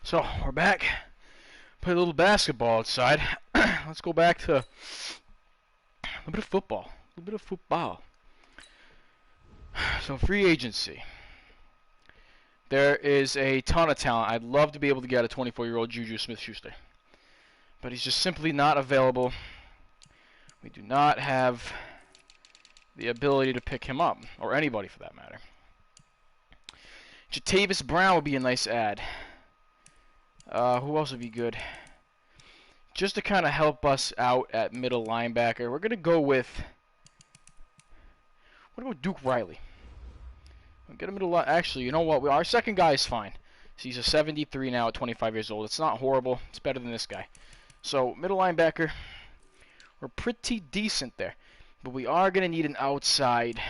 So, we're back. Play a little basketball outside. Let's go back to a little bit of football. A little bit of football. So, free agency. There is a ton of talent. I'd love to be able to get a 24-year-old Juju Smith-Schuster. But he's just simply not available. We do not have the ability to pick him up, or anybody for that matter. Jatavis Brown would be a nice add. Who else would be good? Just to kind of help us out at middle linebacker, we're going to go with... What about Duke Riley? We'll get a middle line. Actually, you know what? Our second guy is fine. So he's a 73 now at 25 years old. It's not horrible. It's better than this guy. So, middle linebacker, we're pretty decent there. But we are going to need an outside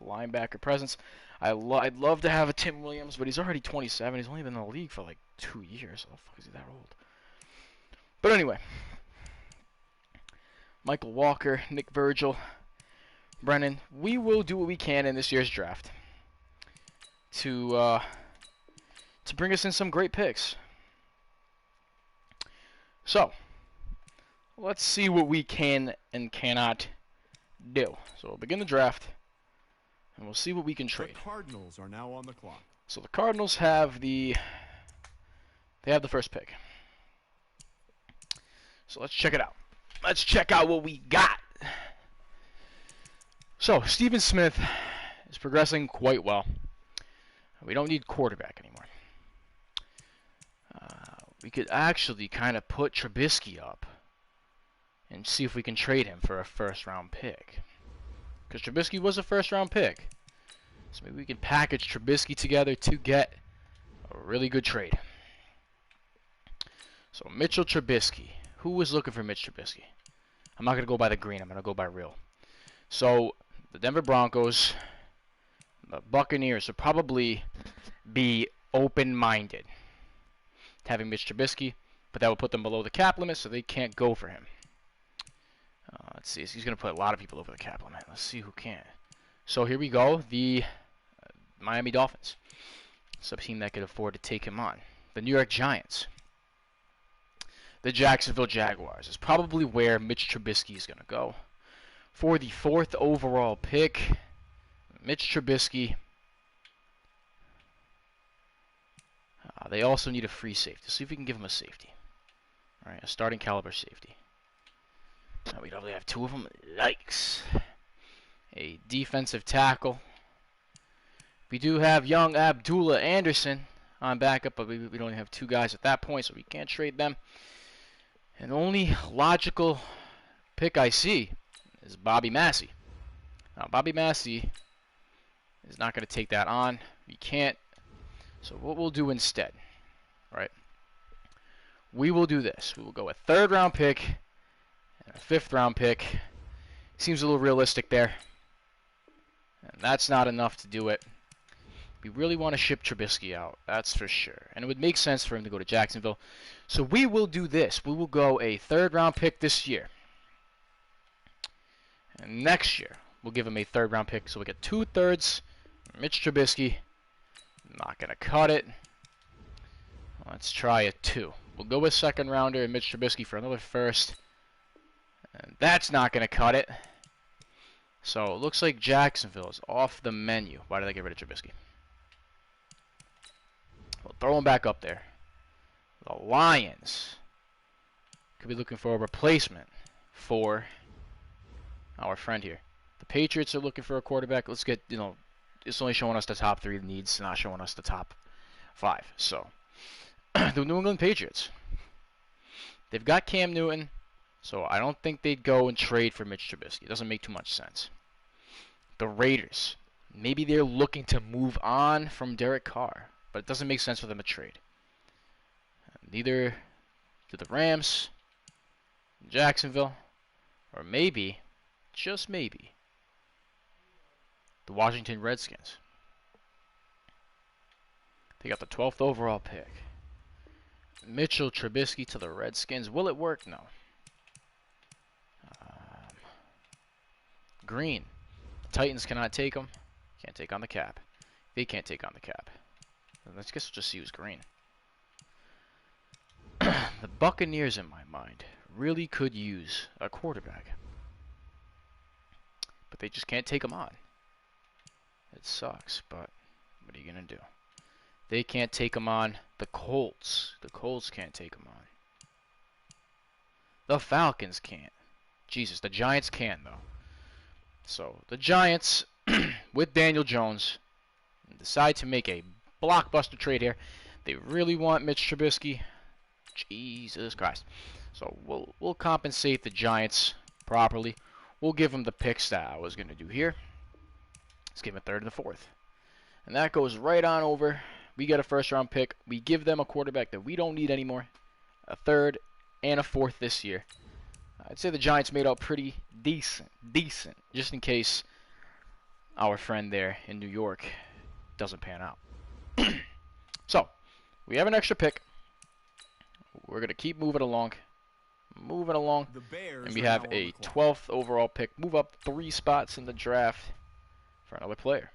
linebacker presence. I'd love to have a Tim Williams, but he's already 27. He's only been in the league for like 2 years. How the fuck is he that old? But anyway, Michael Walker, Nick Virgil, Brennan, we will do what we can in this year's draft to bring us in some great picks. So, let's see what we can and cannot do. So we'll begin the draft, and we'll see what we can trade. The Cardinals are now on the clock. So the Cardinals have the first pick. So let's check it out. Let's check out what we got. So Stephen Smith is progressing quite well. We don't need quarterback anymore. We could actually kind of put Trubisky up and see if we can trade him for a first-round pick. Because Trubisky was a first-round pick. So maybe we can package Trubisky together to get a really good trade. So Mitchell Trubisky. Who was looking for Mitch Trubisky? I'm not going to go by the green. I'm going to go by real. So the Denver Broncos, the Buccaneers will probably be open-minded to having Mitch Trubisky, but that will put them below the cap limit, so they can't go for him. Let's see. He's going to put a lot of people over the cap limit. Let's see who can. So here we go. The Miami Dolphins. Some team that could afford to take him on. The New York Giants. The Jacksonville Jaguars is probably where Mitch Trubisky is going to go. For the 4th overall pick, Mitch Trubisky. They also need a free safety. See if we can give him a safety. All right, a starting caliber safety. We probably have 2 of them. Yikes. A defensive tackle. We do have young Abdullah Anderson on backup, but we only have 2 guys at that point, so we can't trade them. And the only logical pick I see is Bobby Massey. Now, Bobby Massey is not going to take that on. We can't. So what we'll do instead, right? We will do this. We will go a 3rd-round pick and a 5th-round pick. Seems a little realistic there. And that's not enough to do it. We really want to ship Trubisky out, that's for sure. And it would make sense for him to go to Jacksonville. So we will do this. We will go a 3rd-round pick this year. And next year, we'll give him a 3rd-round pick. So we get 2 thirds. Mitch Trubisky. Not going to cut it. Let's try a 2. We'll go with 2nd-rounder and Mitch Trubisky for another 1st. And that's not going to cut it. So it looks like Jacksonville is off the menu. Why did I get rid of Trubisky? We'll throw him back up there. The Lions could be looking for a replacement for our friend here. The Patriots are looking for a quarterback. Let's get, it's only showing us the top 3 needs, not showing us the top 5. So, the New England Patriots. They've got Cam Newton, so I don't think they'd go and trade for Mitch Trubisky. It doesn't make too much sense. The Raiders. Maybe they're looking to move on from Derek Carr, but it doesn't make sense for them to trade. Neither do the Rams, Jacksonville, or maybe, just maybe, the Washington Redskins. They got the 12th overall pick. Mitchell Trubisky to the Redskins. Will it work? No. Green. The Titans cannot take him. Can't take on the cap. They can't take on the cap. I guess we'll just use green. The Buccaneers, in my mind, really could use a quarterback. But they just can't take him on. It sucks, but what are you going to do? They can't take him on. The Colts can't take him on. The Falcons can't. Jesus, the Giants can, though. So, the Giants, with Daniel Jones, decide to make a blockbuster trade here. They really want Mitch Trubisky. Jesus Christ. So, we'll compensate the Giants properly. We'll give them the picks that I was going to do here. Let's give them a third and a fourth. And that goes right on over. We get a first-round pick. We give them a quarterback that we don't need anymore. A third and a fourth this year. I'd say the Giants made out pretty decent, just in case our friend there in New York doesn't pan out. So, we have an extra pick. We're going to keep moving along. And we have a 12th overall pick. Move up 3 spots in the draft for another player.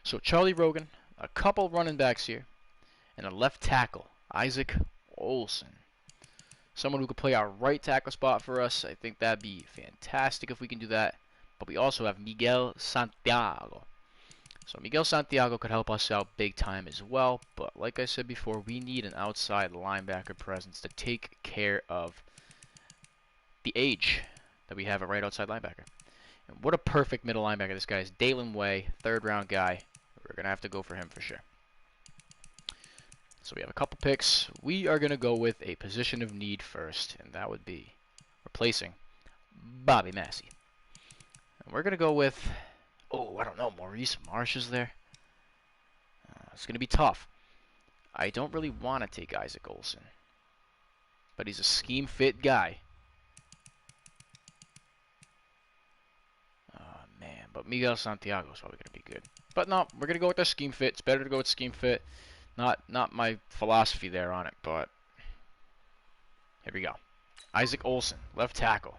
So, Charlie Rogan, a couple running backs here, and a left tackle, Isaac Olson. Someone who could play our right tackle spot for us. I think that'd be fantastic if we can do that. But we also have Miguel Santiago. So Miguel Santiago could help us out big time as well. But like I said before, we need an outside linebacker presence to take care of the age that we have at right outside linebacker. And what a perfect middle linebacker this guy is. Dalen Way, 3rd round guy. We're going to have to go for him for sure. So we have a couple picks. We are going to go with a position of need first, and that would be replacing Bobby Massey. And we're going to go with, I don't know, Maurice Marsh is there. It's going to be tough. I don't really want to take Isaac Olson, but he's a scheme fit guy. Oh, man, but Miguel Santiago is probably going to be good. But no, we're going to go with our scheme fit. It's better to go with scheme fit. Not my philosophy there on it, but here we go. Isaac Olson, left tackle.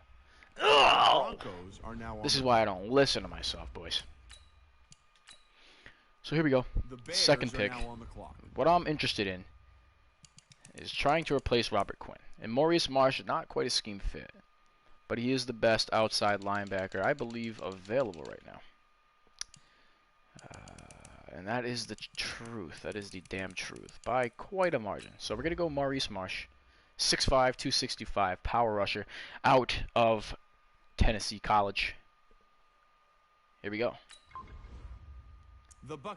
This is why I don't listen to myself, boys. So here we go. Second pick. What I'm interested in is trying to replace Robert Quinn. And Maurice Marsh is not quite a scheme fit, but he is the best outside linebacker, I believe, available right now. And that is the truth. That is the damn truth. By quite a margin. So we're going to go Maurice Marsh. 6'5", 265, power rusher. Out of Tennessee College. Here we go.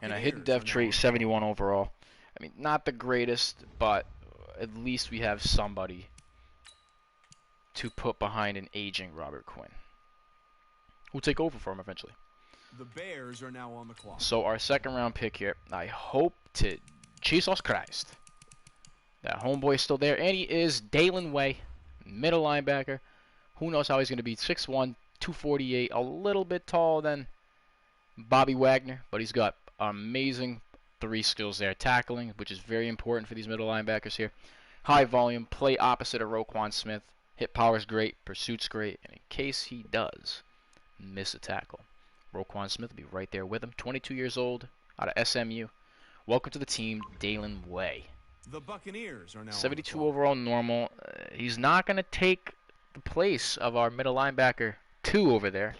And a hidden depth trait, 71 overall. I mean, not the greatest, but at least we have somebody to put behind an aging Robert Quinn. Who'll take over for him eventually. The Bears are now on the clock. So our 2nd round pick here, I hope to Jesus Christ that homeboy is still there, and he is. Dalen Way, middle linebacker. Who knows how he's going to be? 6'1", 248, a little bit taller than Bobby Wagner, but he's got amazing 3 skills there. Tackling, which is very important for these middle linebackers here. High volume, play opposite of Roquan Smith. Hit power is great, pursuit's great, and in case he does miss a tackle, Roquan Smith will be right there with him. 22 years old, out of SMU. Welcome to the team, Dalen Way. The Buccaneers are now 72 overall normal. He's not going to take the place of our middle linebacker 2 over there,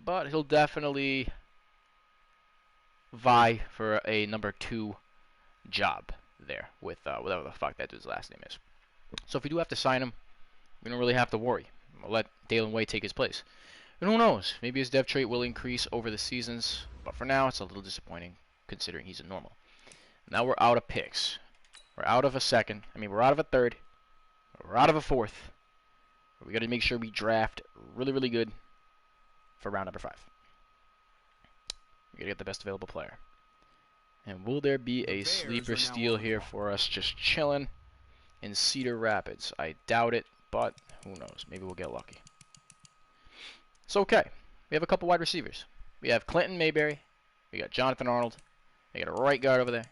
but he'll definitely vie for a number 2 job there with whatever the fuck that dude's last name is. So if we do have to sign him, we don't really have to worry. We'll let Dalen Way take his place. And who knows, maybe his depth trait will increase over the seasons, but for now it's a little disappointing considering he's a normal. Now we're out of picks. We're out of a 2nd. We're out of a 3rd. We're out of a 4th. We got to make sure we draft really, really good for round number 5. We got to get the best available player. And will there be a sleeper steal here for us just chilling in Cedar Rapids? I doubt it, but who knows? Maybe we'll get lucky. It's okay. We have a couple wide receivers. We have Clinton Mayberry. We got Jonathan Arnold. We got a right guard over there.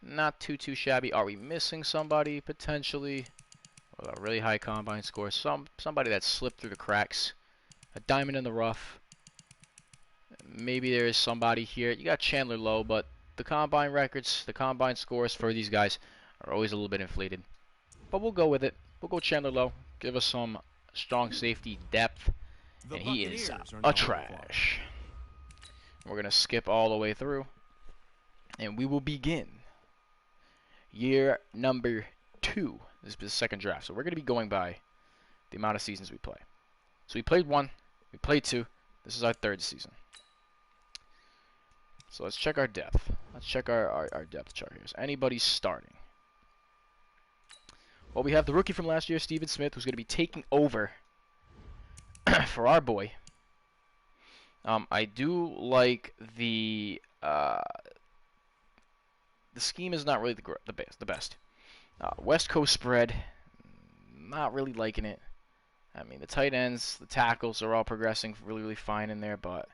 Not too shabby. Are we missing somebody potentially? With a really high combine score. Somebody that slipped through the cracks. A diamond in the rough. Maybe there is somebody here. You got Chandler Lowe, but the combine records, the combine scores for these guys are always a little bit inflated. but we'll go with it. We'll go Chandler Lowe. Give us some strong safety depth. The And he is Buccaneers are a now on the clock. trash. We're going to skip all the way through. And we will begin year number 2. This is the second draft. So we're going to be going by the amount of seasons we play. So we played 1. We played 2. This is our 3rd season. So let's check our depth. Let's check our depth chart here. Is anybody starting? Well, we have the rookie from last year, Steven Smith, who's going to be taking over for our boy. I do like the scheme is not really the best. West Coast spread, not really liking it. I mean, the tight ends, the tackles are all progressing really fine in there, but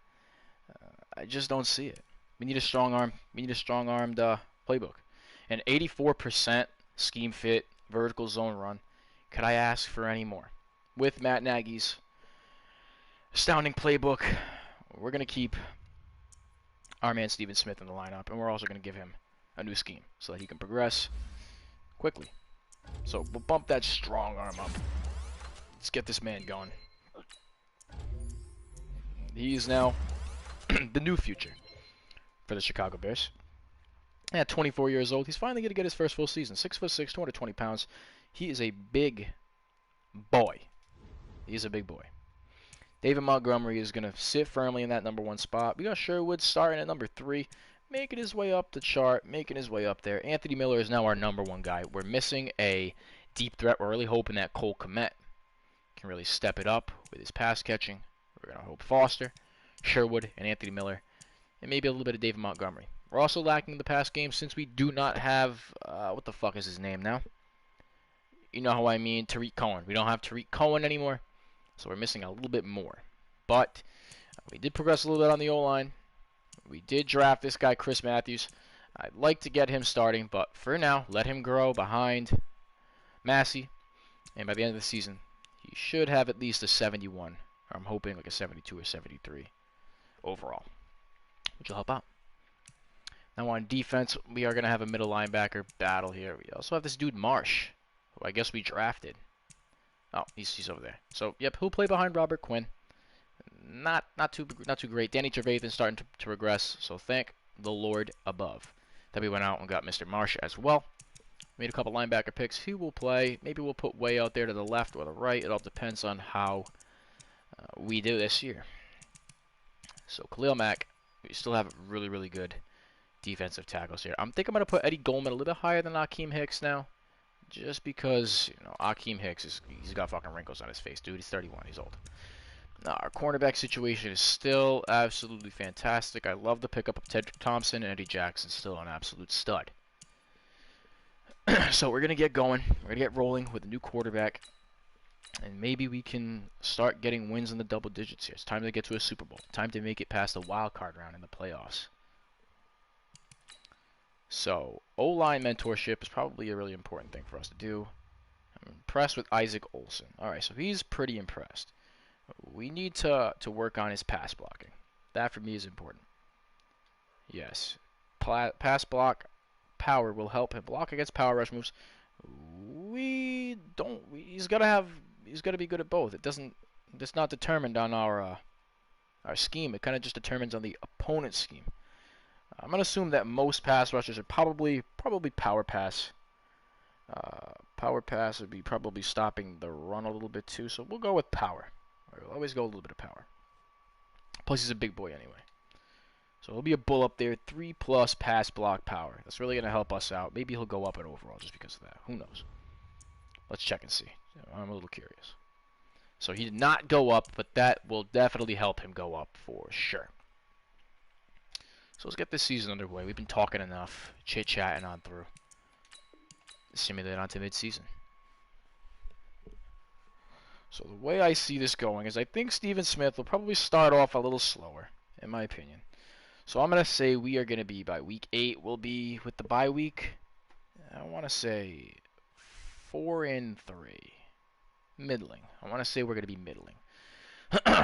I just don't see it. We need a strong arm. We need a strong-armed playbook. An 84% scheme fit vertical zone run. Could I ask for any more? With Matt Nagy's astounding playbook, we're going to keep our man Steven Smith in the lineup, and we're also going to give him a new scheme so that he can progress quickly. So we'll bump that strong arm up. Let's get this man going. He is now the new future for the Chicago Bears. At 24 years old, he's finally going to get his first full season. 6'6", 220 pounds. He is a big boy. He's a big boy. David Montgomery is going to sit firmly in that number 1 spot. We got Sherwood starting at number 3, making his way up the chart, making his way up there. Anthony Miller is now our number 1 guy. We're missing a deep threat. We're really hoping that Cole Kmet can really step it up with his pass catching. We're going to hope Foster, Sherwood, and Anthony Miller, and maybe a little bit of David Montgomery. We're also lacking the pass game since we do not have, what the fuck is his name now? You know how I mean, Tariq Cohen. We don't have Tariq Cohen anymore, so we're missing a little bit more. But we did progress a little bit on the O-line. We did draft this guy, Chris Matthews. I'd like to get him starting, but for now, let him grow behind Massey. And by the end of the season, he should have at least a 71. Or I'm hoping like a 72 or 73 overall, which will help out. Now on defense, we are going to have a middle linebacker battle here. We also have this dude Marsh, who I guess we drafted. Oh, he's over there. So yep, he'll play behind Robert Quinn. Not too great. Danny Trevathan starting to regress. So thank the Lord above that we went out and got Mr. Marsh as well. Made a couple linebacker picks. He will play. Maybe we'll put way out there to the left or the right. It all depends on how we do this year. So Khalil Mack, we still have really good defensive tackles here. I'm going to put Eddie Goldman a little bit higher than Akeem Hicks now. Just because, you know, Akeem Hicks, he's got fucking wrinkles on his face, dude. He's 31. He's old. Our cornerback situation is still absolutely fantastic. I love the pickup of Ted Thompson, and Eddie Jackson's still an absolute stud. So we're going to get going. We're going to get rolling with a new quarterback. And maybe we can start getting wins in the double digits here. It's time to get to a Super Bowl. Time to make it past the wild card round in the playoffs. So, O-line mentorship is probably a really important thing for us to do. I'm impressed with Isaac Olson. Alright, so he's pretty impressed. We need to work on his pass blocking. That for me is important. Yes. Pass block power will help him block against power rush moves. He's got to be good at both. It's not determined on our scheme. It kind of just determines on the opponent's scheme. I'm going to assume that most pass rushers are probably power pass. Power pass would be probably stopping the run a little bit too, so we'll go with power. We'll always go a little bit of power. Plus, he's a big boy anyway. So he'll be a bull up there, 3+ pass block power. That's really going to help us out. Maybe he'll go up in overall just because of that. Who knows? Let's check and see. I'm a little curious. So he did not go up, but that will definitely help him go up for sure. So let's get this season underway. We've been talking enough, chit-chatting on through. Simulate on to mid-season. So the way I see this going is I think Steven Smith will probably start off a little slower, in my opinion. So I'm going to say we are going to be, by week 8, we'll be with the bye week. I want to say 4-3. Middling. I want to say we're going to be middling.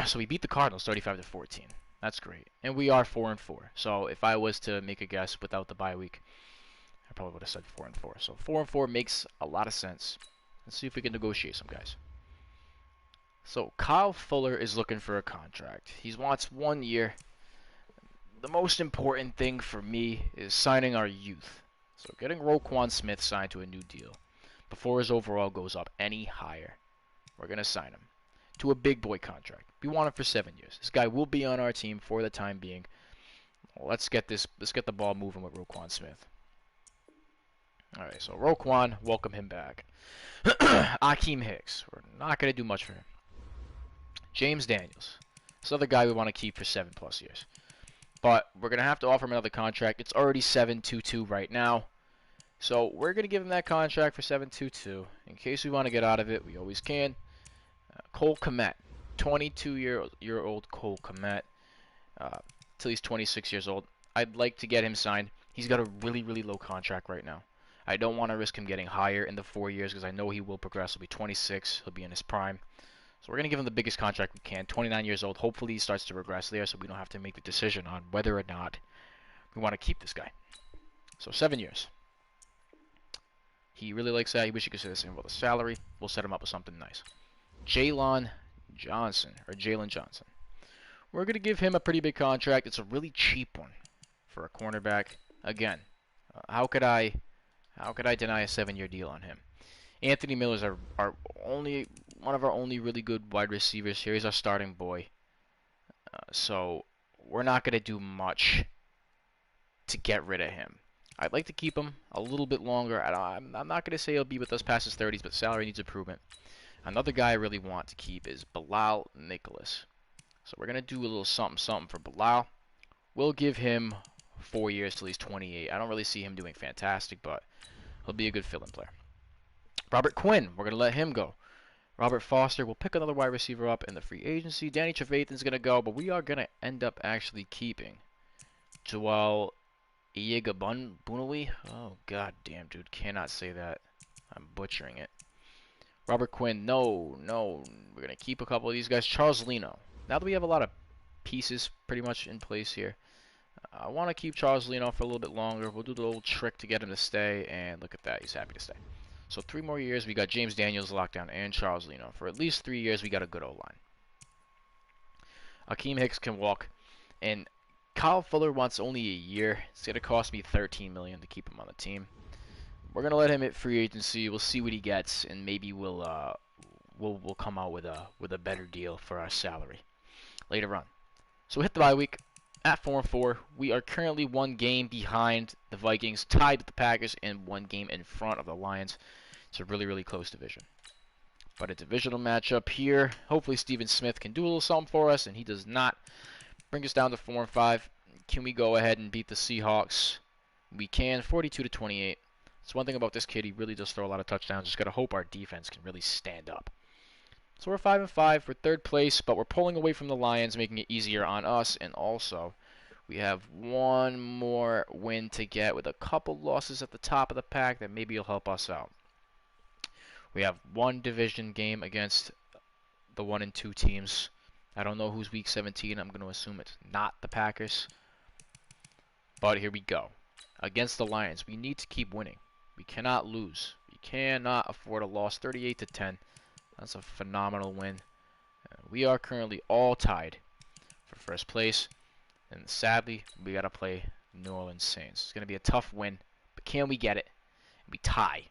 So we beat the Cardinals 35-14. That's great. And we are 4-4. So if I was to make a guess without the bye week, I probably would have said 4-4. So 4-4 makes a lot of sense. Let's see if we can negotiate some guys. So Kyle Fuller is looking for a contract. He wants 1 year. The most important thing for me is signing our youth. So getting Roquan Smith signed to a new deal before his overall goes up any higher. We're going to sign him to a big boy contract. We want him for 7 years. This guy will be on our team for the time being. Let's get the ball moving with Roquan Smith. All right, so Roquan, welcome him back. Akeem Hicks, we're not going to do much for him. James Daniels, this other guy we want to keep for 7+ years. But we're going to have to offer him another contract. It's already 7.22 right now. So we're going to give him that contract for 7.22. In case we want to get out of it, we always can. Cole Kmet, 22-year-old Cole Kmet, till he's 26 years old. I'd like to get him signed. He's got a really, really low contract right now. I don't want to risk him getting higher in the 4 years because I know he will progress. He'll be 26. He'll be in his prime. So we're going to give him the biggest contract we can. 29 years old. Hopefully he starts to regress there so we don't have to make the decision on whether or not we want to keep this guy. So 7 years. He really likes that. He wishes he could say the same about the salary. We'll set him up with something nice. Jalen Johnson. We're going to give him a pretty big contract. It's a really cheap one for a cornerback. Again, how could I deny a 7-year deal on him? Anthony Miller's our only one of our only really good wide receivers here. He's our starting boy. So we're not going to do much to get rid of him. I'd like to keep him a little bit longer. I'm not going to say he'll be with us past his 30s, but salary needs improvement. Another guy I really want to keep is Bilal Nicholas. So we're going to do a little something for Bilal. We'll give him 4 years till he's 28. I don't really see him doing fantastic, but he'll be a good fill-in player. Robert Quinn, we're going to let him go. Robert Foster, we'll pick another wide receiver up in the free agency. Danny Trevathan's going to go, but we are going to end up actually keeping Joel Iyagabunui. Oh, god damn, dude. Cannot say that. I'm butchering it. Robert Quinn, no. We're going to keep a couple of these guys. Charles Leno. Now that we have a lot of pieces pretty much in place here, I want to keep Charles Leno for a little bit longer. We'll do the old trick to get him to stay, and look at that. He's happy to stay. So 3 more years, we got James Daniels locked down and Charles Leno. For at least 3 years, we got a good O-line. Akeem Hicks can walk, and Kyle Fuller wants only a year. It's going to cost me $13 million to keep him on the team. We're going to let him hit free agency. We'll see what he gets, and maybe we'll come out with a better deal for our salary later on. So we hit the bye week at 4-4. We are currently 1 game behind the Vikings, tied with the Packers, and 1 game in front of the Lions. It's a really, really close division. But a divisional matchup here. Hopefully Steven Smith can do a little something for us, and he does not. Bring us down to 4-5. Can we go ahead and beat the Seahawks? We can, 42-28. It's one thing about this kid, he really does throw a lot of touchdowns. Just got to hope our defense can really stand up. So we're 5-5 for 3rd place, but we're pulling away from the Lions, making it easier on us. And also, we have 1 more win to get with a couple losses at the top of the pack that maybe will help us out. We have 1 division game against the 1 and 2 teams. I don't know who's week 17. I'm going to assume it's not the Packers. But here we go. Against the Lions, we need to keep winning. We cannot lose. We cannot afford a loss. 38-10. That's a phenomenal win. We are currently all tied for 1st place. And sadly, we got to play New Orleans Saints. It's going to be a tough win. But can we get it? We tie.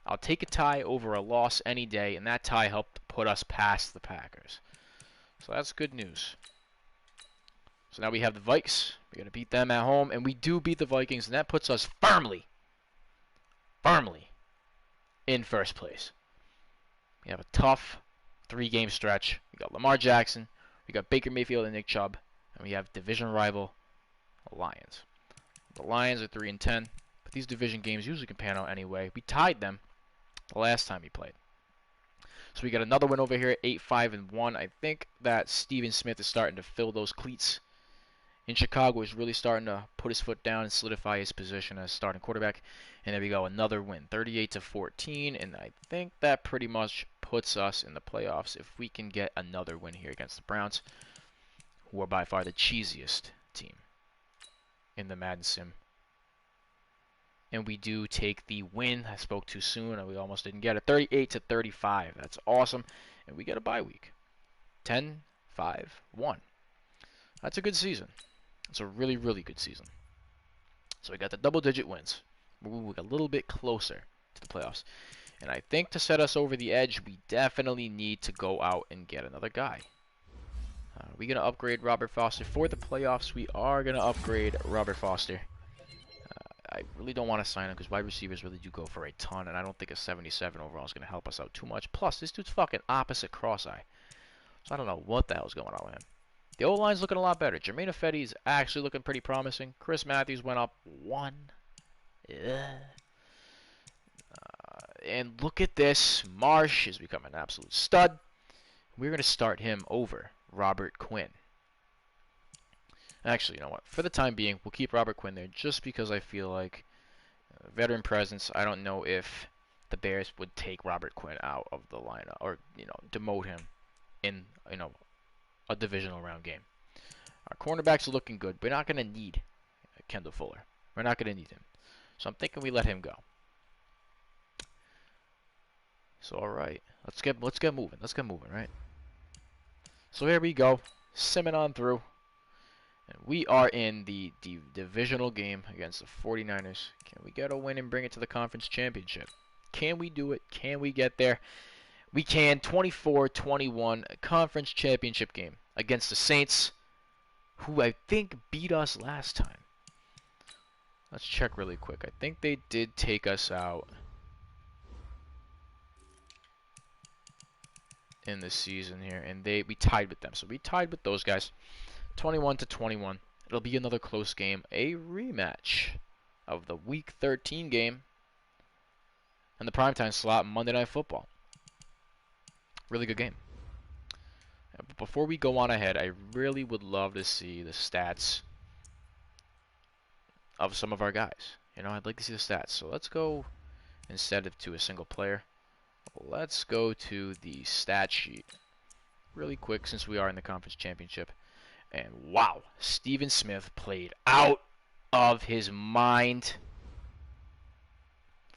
I'll take a tie over a loss any day. And that tie helped put us past the Packers. So that's good news. So now we have the Vikes. We're going to beat them at home. And we do beat the Vikings. And that puts us firmly in 1st place. We have a tough 3-game stretch. We got Lamar Jackson. We got Baker Mayfield and Nick Chubb. And we have division rival Lions. The Lions are 3-10. But these division games usually can pan out anyway. We tied them the last time we played. So we got another win over here at 8-5-1. I think that Steven Smith is starting to fill those cleats. In Chicago, he's really starting to put his foot down and solidify his position as starting quarterback. And there we go, another win, 38-14. And I think that pretty much puts us in the playoffs if we can get another win here against the Browns, who are by far the cheesiest team in the Madden Sim and we do take the win. I spoke too soon, and we almost didn't get it. 38-35. That's awesome, and we get a bye week. 10-5-1. That's a good season. It's a really, really good season. So we got the double-digit wins. We got a little bit closer to the playoffs. And I think to set us over the edge, we definitely need to go out and get another guy. We're going to upgrade Robert Foster. For the playoffs, we are going to upgrade Robert Foster. I really don't want to sign him because wide receivers really do go for a ton, and I don't think a 77 overall is going to help us out too much. Plus, this dude's fucking opposite cross-eye. So I don't know what the hell's going on with him. The O-line's looking a lot better. Jermaine Ifedi is actually looking pretty promising. Chris Matthews went up 1. And look at this. Marsh has become an absolute stud. We're going to start him over Robert Quinn. Actually, you know what? For the time being, we'll keep Robert Quinn there just because I feel like veteran presence. I don't know if the Bears would take Robert Quinn out of the lineup or, demote him in, a divisional round game. Our cornerbacks are looking good. We're not going to need Kendall Fuller. We're not going to need him. So I'm thinking we let him go. So all right, let's get moving. Let's get moving, right? So here we go, simming on through, and we are in the divisional game against the 49ers. Can we get a win and bring it to the conference championship? Can we do it? Can we get there? We can. 24-21 conference championship game against the Saints, who I think beat us last time. Let's check really quick. I think they did take us out in the season here, and we tied with them. So we tied with those guys, 21-21. It'll be another close game, a rematch of the Week 13 game and the primetime slot Monday Night Football. Really good game. But before we go on ahead, I really would love to see the stats of some of our guys. I'd like to see the stats. So let's go, instead of to a single player, let's go to the stat sheet really quick since we are in the conference championship. And wow, Steven Smith played out of his mind.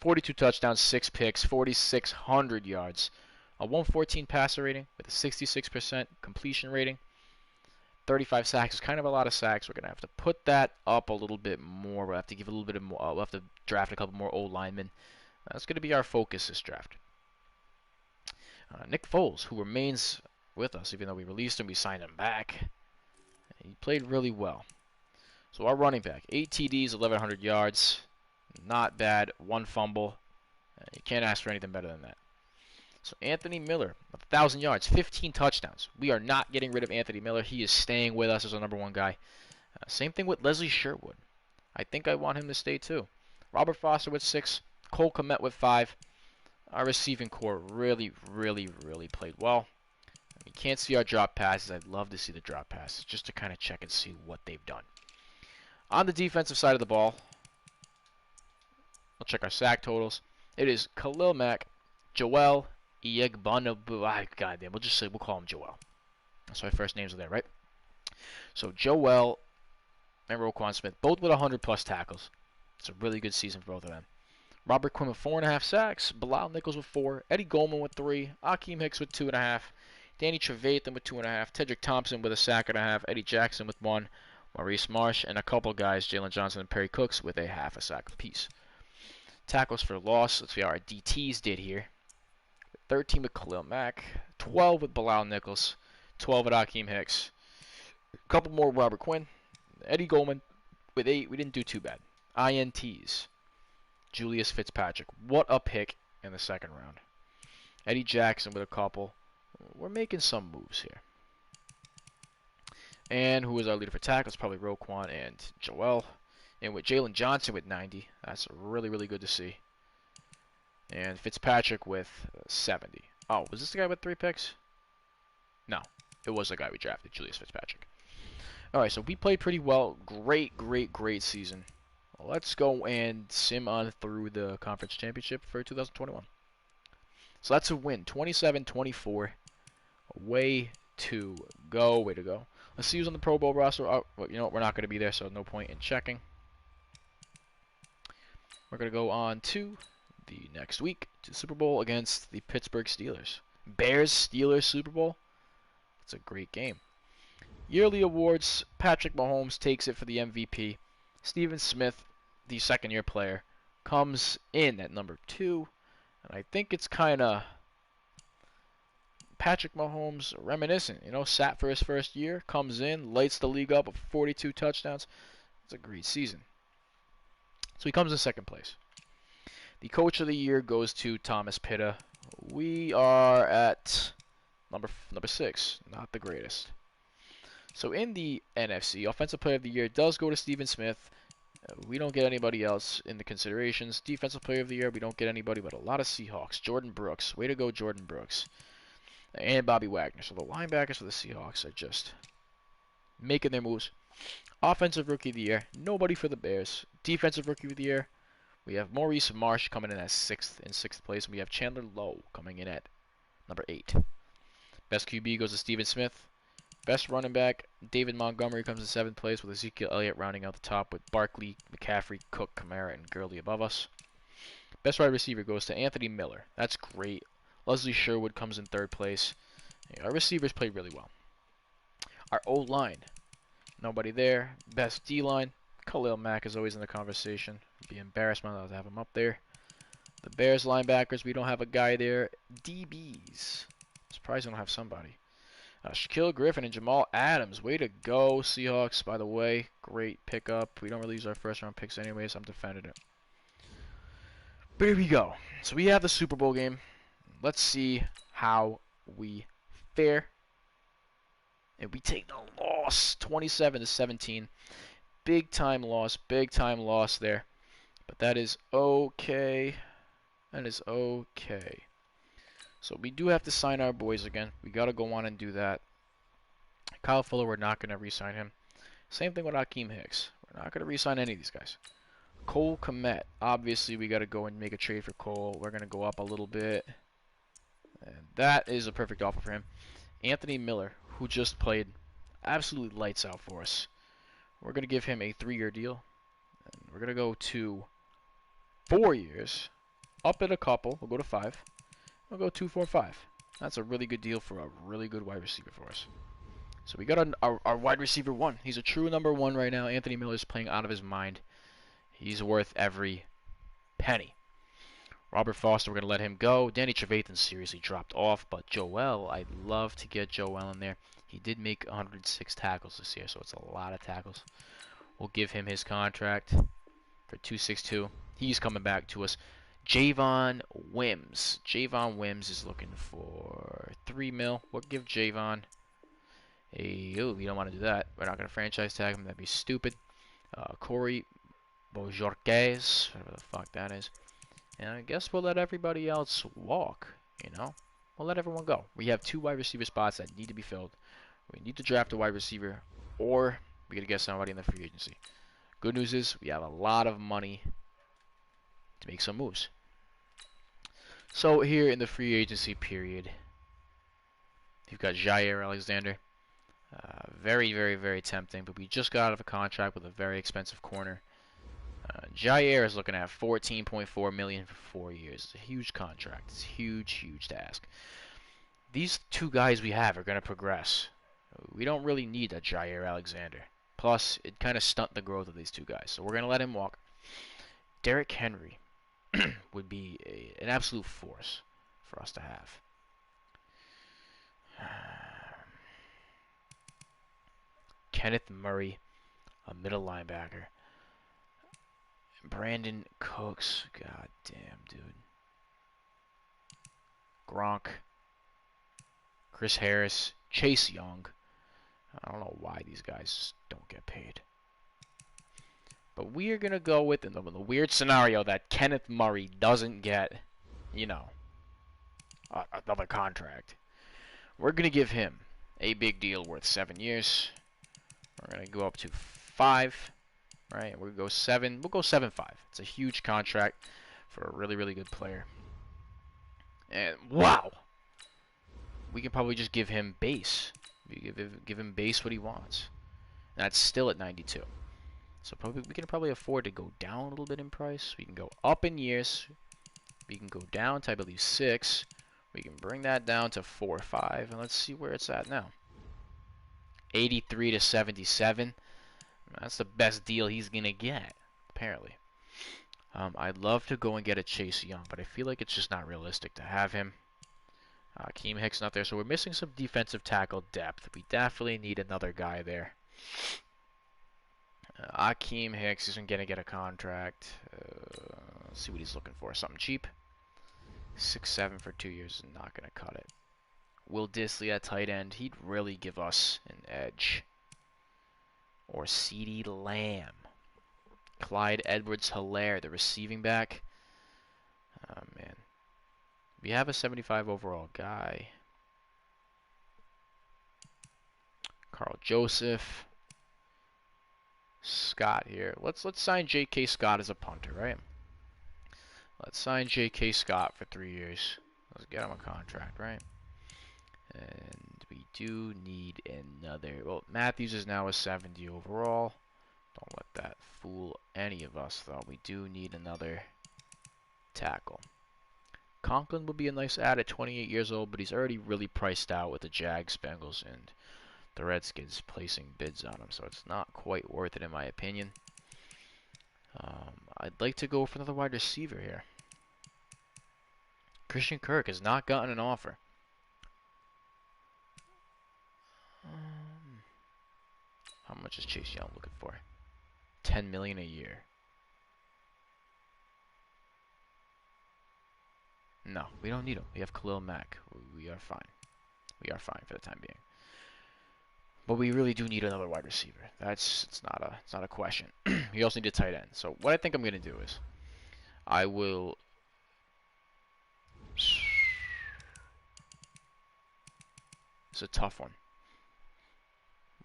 42 touchdowns, 6 picks, 4,600 yards. A 114 passer rating with a 66% completion rating. 35 sacks is kind of a lot of sacks. We're going to have to put that up a little bit more. We'll have to give a little bit more. We'll have to draft a couple more old linemen. That's going to be our focus this draft. Nick Foles, who remains with us, even though we released him, we signed him back. He played really well. So our running back, 8 TDs, 1,100 yards. Not bad. 1 fumble. You can't ask for anything better than that. So Anthony Miller, 1,000 yards, 15 touchdowns. We are not getting rid of Anthony Miller. He is staying with us as our #1 guy. Same thing with Leslie Sherwood. I think I want him to stay too. Robert Foster with 6. Cole Kmet with 5. Our receiving core really, really, really played well. You can't see our drop passes. I'd love to see the drop passes just to kind of check and see what they've done. On the defensive side of the ball, we'll check our sack totals. It is Khalil Mack, Joel Iyegbanabu. Goddamn, we'll call him Joel. That's why first names are there, right? So Joel and Roquan Smith, both with 100+ tackles. It's a really good season for both of them. Robert Quinn with 4.5 sacks. Bilal Nichols with 4. Eddie Goldman with 3. Akeem Hicks with 2.5. Danny Trevathan with 2.5. Tedrick Thompson with a sack and a half. Eddie Jackson with 1. Maurice Marsh and a couple guys, Jalen Johnson and Perry Cooks, with a half a sack apiece. Tackles for loss. Let's see how our DTs did here. 13 with Khalil Mack. 12 with Bilal Nichols. 12 with Akeem Hicks. A couple more with Robert Quinn. Eddie Goldman with 8. We didn't do too bad. INTs. Julius Fitzpatrick. What a pick in the second round. Eddie Jackson with a couple. We're making some moves here. And who is our leader for tackles? Probably Roquan and Joel. And with Jalen Johnson with 90. That's really, really good to see. And Fitzpatrick with 70. Oh, was this the guy with 3 picks? No. It was the guy we drafted, Julius Fitzpatrick. Alright, so we played pretty well. Great, great, great season. Let's go and sim on through the conference championship for 2021. So that's a win. 27-24. Way to go. Way to go. Let's see who's on the Pro Bowl roster. Oh, well, you know what? We're not going to be there, so no point in checking. we're going to go on to the next week to the Super Bowl against the Pittsburgh Steelers. Bears-Steelers Super Bowl. It's a great game. Yearly awards, Patrick Mahomes takes it for the MVP. Steven Smith, the second-year player, comes in at number 2. And I think it's kind of Patrick Mahomes reminiscent. Sat for his first year, comes in, lights the league up with 42 touchdowns. It's a great season. So he comes in second place. The coach of the year goes to Thomas Pitta. We are at number 6. Not the greatest. So in the NFC, Offensive Player of the Year does go to Steven Smith. We don't get anybody else in the considerations. Defensive Player of the Year, we don't get anybody but a lot of Seahawks. Jordan Brooks. Way to go, Jordan Brooks. And Bobby Wagner. So the linebackers for the Seahawks are just making their moves. Offensive Rookie of the Year, nobody for the Bears. Defensive Rookie of the Year, we have Maurice Marsh coming in at 6th place. And we have Chandler Lowe coming in at number 8. Best QB goes to Steven Smith. Best running back, David Montgomery comes in 7th place with Ezekiel Elliott rounding out the top with Barkley, McCaffrey, Cook, Kamara, and Gurley above us. Best wide receiver goes to Anthony Miller. That's great. Leslie Sherwood comes in 3rd place. Our receivers played really well. Our O-line, nobody there. Best D-line, Khalil Mack is always in the conversation. It'd be embarrassment not to have him up there. The Bears linebackers, we don't have a guy there. DBs, surprised we don't have somebody. Shaquille Griffin and Jamal Adams. Way to go, Seahawks, by the way. Great pickup. We don't really use our first-round picks anyways. I'm defending it. But here we go. So we have the Super Bowl game. Let's see how we fare. And we take the loss, 27-17. Big-time loss. Big-time loss there. But that is okay. That is okay. So we do have to sign our boys again. We got to go on and do that. Kyle Fuller, we're not going to re-sign him. Same thing with Akeem Hicks. We're not going to re-sign any of these guys. Cole Kmet. Obviously, we got to go and make a trade for Cole. We're going to go up a little bit. And that is a perfect offer for him. Anthony Miller, who just played absolutely lights out for us. We're going to give him a 3-year deal. And we're going to go to 4 years. Up it a couple. We'll go to 5. We'll go 2, 4, 5. That's a really good deal for a really good wide receiver for us. So we got our wide receiver 1. He's a true number 1 right now. Anthony Miller's playing out of his mind. He's worth every penny. Robert Foster, we're going to let him go. Danny Trevathan seriously dropped off. But Joel, I'd love to get Joel in there. He did make 106 tackles this year, so it's a lot of tackles. We'll give him his contract for $262. He's coming back to us. Javon Wims. Javon Wims is looking for $3 million. We'll give Javon a... Oh, we don't want to do that. We're not going to franchise tag him. That'd be stupid. Corey Bojorquez, whatever the fuck that is. And I guess we'll let everybody else walk, We'll let everyone go. We have 2 wide receiver spots that need to be filled. We need to draft a wide receiver, or we got to get somebody in the free agency. Good news is we have a lot of money to make some moves. So here in the free agency period, you've got Jair Alexander. Very, very, very tempting, but we just got out of a contract with a very expensive corner. Jair is looking at $14.4 million for 4 years. It's a huge contract. It's huge, huge to ask. These 2 guys we have are going to progress. We don't really need a Jair Alexander. Plus, it kind of stunt the growth of these 2 guys, so we're going to let him walk. Derrick Henry would be an absolute force for us to have. Kenneth Murray, a middle linebacker. Brandon Cooks, god damn, dude. Gronk, Chris Harris, Chase Young. I don't know why these guys don't get paid. But we are going to go with, in the weird scenario that Kenneth Murray doesn't get, another contract. We're going to give him a big deal worth 7 years. We're going to go up to 5. Right, we'll go 7. We'll go 7-5. It's a huge contract for a really, really good player. And wow, we can probably just give him base. We give him base what he wants. And that's still at 92. So we can probably afford to go down a little bit in price. We can go up in years. We can go down to, I believe, 6. We can bring that down to 4 or 5. And let's see where it's at now. 83 to 77. That's the best deal he's going to get, apparently. I'd love to go and get a Chase Young, but I feel like it's just not realistic to have him. Keem Hicks not there, so we're missing some defensive tackle depth. We definitely need another guy there. Akeem Hicks isn't going to get a contract. Let's see what he's looking for. Something cheap. 6'7" for 2 years is not going to cut it. Will Disley at tight end. He'd really give us an edge. Or CeeDee Lamb. Clyde Edwards-Helaire, the receiving back. Oh, man. We have a 75 overall guy. Carl Joseph. Scott here. Let's sign J.K. Scott as a punter, right? Let's sign J.K. Scott for 3 years. Let's get him a contract, right? And we do need another. Well, Matthews is now a 70 overall. Don't let that fool any of us, though. We do need another tackle. Conklin would be a nice add at 28 years old, but he's already really priced out with the Jags, Bengals, and the Redskins placing bids on him, so it's not quite worth it in my opinion. I'd like to go for another wide receiver here. Christian Kirk has not gotten an offer. How much is Chase Young looking for? $10 million a year. No, we don't need him. We have Khalil Mack. We are fine. We are fine for the time being. But we really do need another wide receiver. It's not a question. We also need a tight end. So what I think I'm gonna do is I will it's a tough one.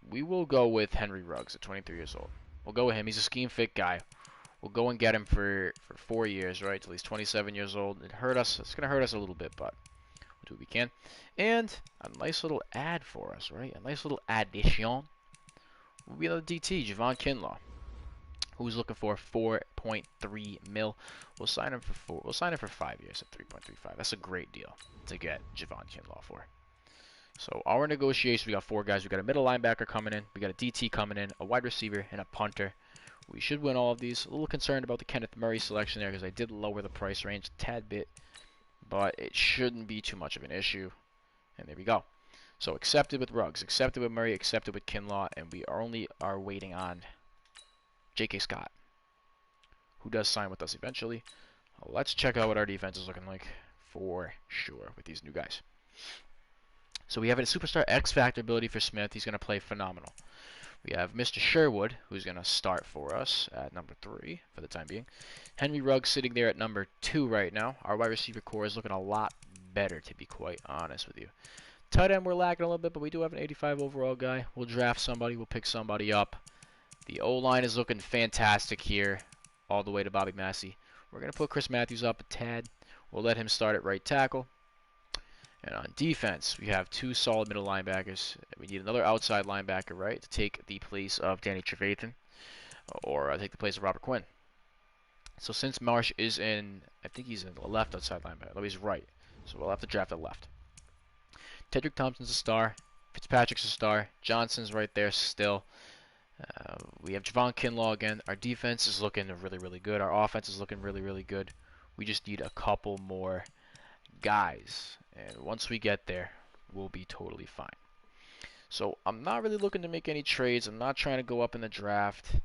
We will go with Henry Ruggs at 23 years old. We'll go with him. He's a scheme fit guy. We'll go and get him for 4 years, right? Till he's 27 years old. It hurt us. It's gonna hurt us a little bit, but we'll do what we can. And a nice little ad for us, right? A nice little addition. Will be another DT, Javon Kinlaw, who's looking for 4.3 mil. We'll sign him for 4. We'll sign him for 5 years at 3.35. That's a great deal to get Javon Kinlaw for. So our negotiation, we got 4 guys. We got a middle linebacker coming in. We got a DT coming in, a wide receiver, and a punter. We should win all of these. A little concerned about the Kenneth Murray selection there because I did lower the price range a tad bit, but it shouldn't be too much of an issue. And there we go. So accepted with Ruggs, accepted with Murray, accepted with Kinlaw, and we are waiting on J.K. Scott, who does sign with us eventually. Let's check out what our defense is looking like for sure with these new guys. So we have a superstar X Factor ability for Smith. He's going to play phenomenal. We have Mr. Sherwood, who's going to start for us at number 3 for the time being. Henry Ruggs sitting there at number 2 right now. Our wide receiver core is looking a lot better, to be quite honest with you. Tight end, we're lacking a little bit, but we do have an 85 overall guy. We'll draft somebody. We'll pick somebody up. The O-line is looking fantastic here, all the way to Bobby Massey. We're going to put Chris Matthews up a tad. We'll let him start at right tackle. And on defense, we have 2 solid middle linebackers. We need another outside linebacker, right, to take the place of Danny Trevathan, or take the place of Robert Quinn. So since Marsh is in, I think he's in the left outside linebacker. No, he's right. So we'll have to draft a left. Tedrick Thompson's a star. Fitzpatrick's a star. Johnson's right there still. We have Javon Kinlaw again. Our defense is looking really, really good. Our offense is looking really, really good. We just need a couple more guys. And once we get there, we'll be totally fine. So I'm not really looking to make any trades. I'm not trying to go up in the draft.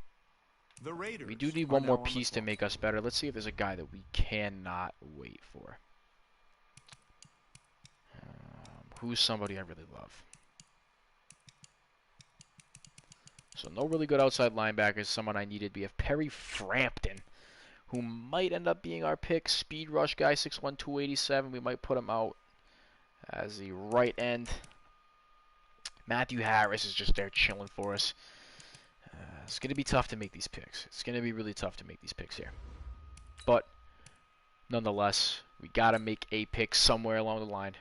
The Raiders We do need one more piece to make us better. Let's see if there's a guy that we cannot wait for. Who's somebody I really love? So no really good outside linebackers. Someone I needed. We have Perry Frampton, who might end up being our pick. Speed rush guy, 6'1", 287. We might put him out as the right end. Matthew Harris is just there chilling for us. It's going to be tough to make these picks. It's going to be really tough to make these picks here. But nonetheless, we got to make a pick somewhere along the line.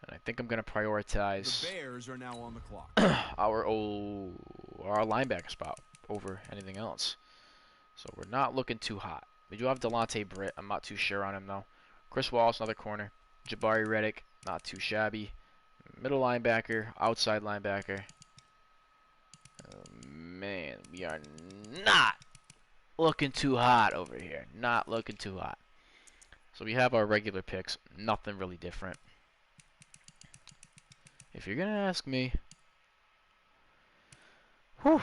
And I think I'm going to prioritize. The Bears are now on the clock. our our linebacker spot over anything else. So we're not looking too hot. We do have Delonte Britt. I'm not too sure on him, though. Chris Wallace, another corner. Jabari Reddick, not too shabby. Middle linebacker, outside linebacker. Man, we are not looking too hot over here. Not looking too hot. So we have our regular picks. Nothing really different. If you're going to ask me, whew,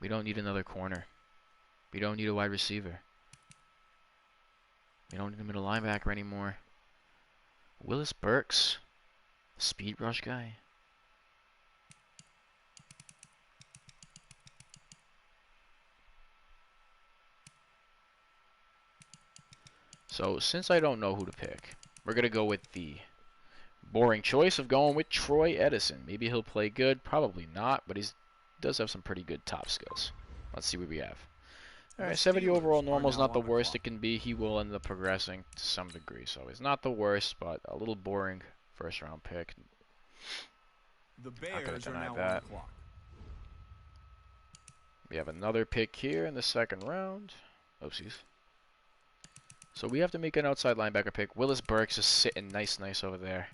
we don't need another corner. We don't need a wide receiver. We don't need a middle linebacker anymore. Willis Burks, speed rush guy. So since I don't know who to pick, we're going to go with the boring choice of going with Troy Edison. Maybe he'll play good. Probably not, but he does have some pretty good top skills. Let's see what we have. Alright, 70 overall normal is not the worst it can be. He will end up progressing to some degree. So he's not the worst, but a little boring first round pick. The Bears are now that. on the clock. We have another pick here in the second round. Oopsies. So we have to make an outside linebacker pick. Willis Burks is sitting nice over there.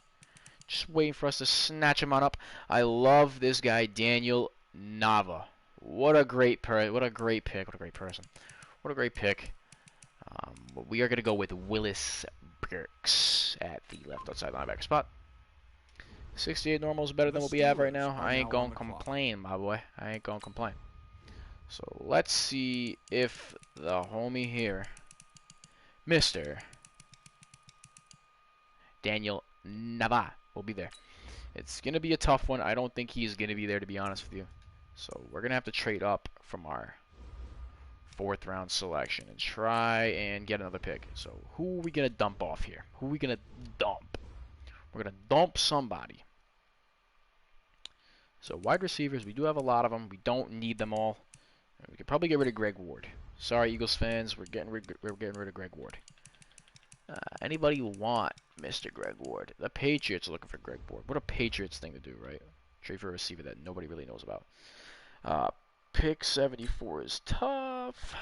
Just waiting for us to snatch him on up. I love this guy, Daniel Nava. What a great pick. What a great person. What a great pick. We are going to go with Willis Burks at the left outside linebacker spot. 68 normal is better than what we have right now. I ain't going to complain, my boy. I ain't going to complain. So let's see if the homie here, Mr. Daniel Nava, will be there. It's going to be a tough one. I don't think he's going to be there, to be honest with you. So we're going to have to trade up from our 4th round selection and try and get another pick. So who are we going to dump off here? Who are we going to dump? We're going to dump somebody. So wide receivers, we do have a lot of them. We don't need them all. We could probably get rid of Greg Ward. Sorry, Eagles fans, we're getting rid of Greg Ward. Anybody want Mr. Greg Ward? The Patriots are looking for Greg Ward. What a Patriots thing to do, right? Trade for a receiver that nobody really knows about. Pick 74 is tough,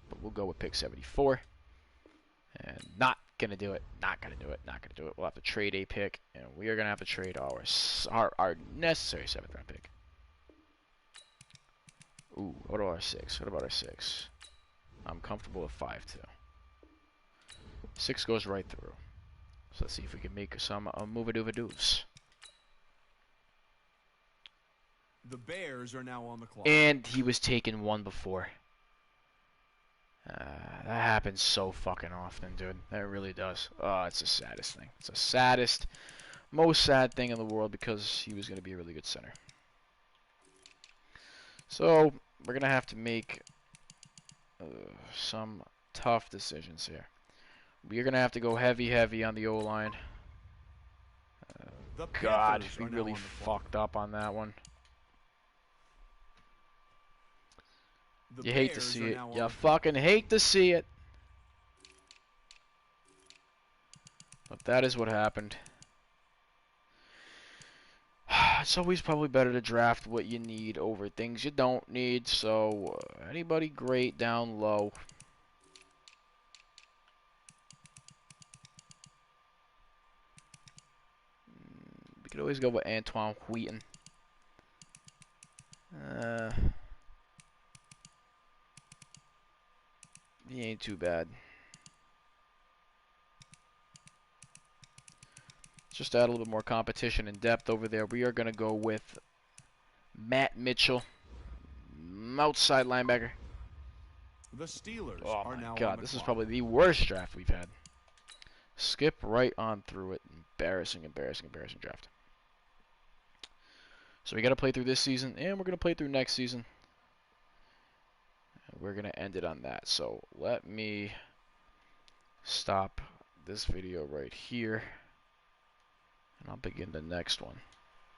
but we'll go with pick 74. And not gonna do it. Not gonna do it. Not gonna do it. We'll have to trade a pick, and we are gonna have to trade our necessary 7th round pick. Ooh, what about our 6? What about our 6? I'm comfortable with 5 too. 6 goes right through. So let's see if we can make some move-a-doova-doos. The Bears are now on the clock. And he was taken one before. That happens so fucking often, dude. That really does. Oh, it's the saddest thing. It's the saddest, most sad thing in the world because he was going to be a really good center. So, we're going to have to make some tough decisions here. We're going to have to go heavy on the O-line. God, we really fucked up on that one. You hate to see it. You fucking hate to see it. But that is what happened. It's always probably better to draft what you need over things you don't need. So, anybody great down low? We could always go with Antoine Wheaton. He ain't too bad. Just add a little bit more competition and depth over there. We are going to go with Matt Mitchell, outside linebacker. The Steelers oh are my now God, on the this is clock. probably the worst draft we've had. Skip right on through it. Embarrassing draft. So we got to play through this season, and we're going to play through next season. We're going to end it on that. So let me stop this video right here, and I'll begin the next one.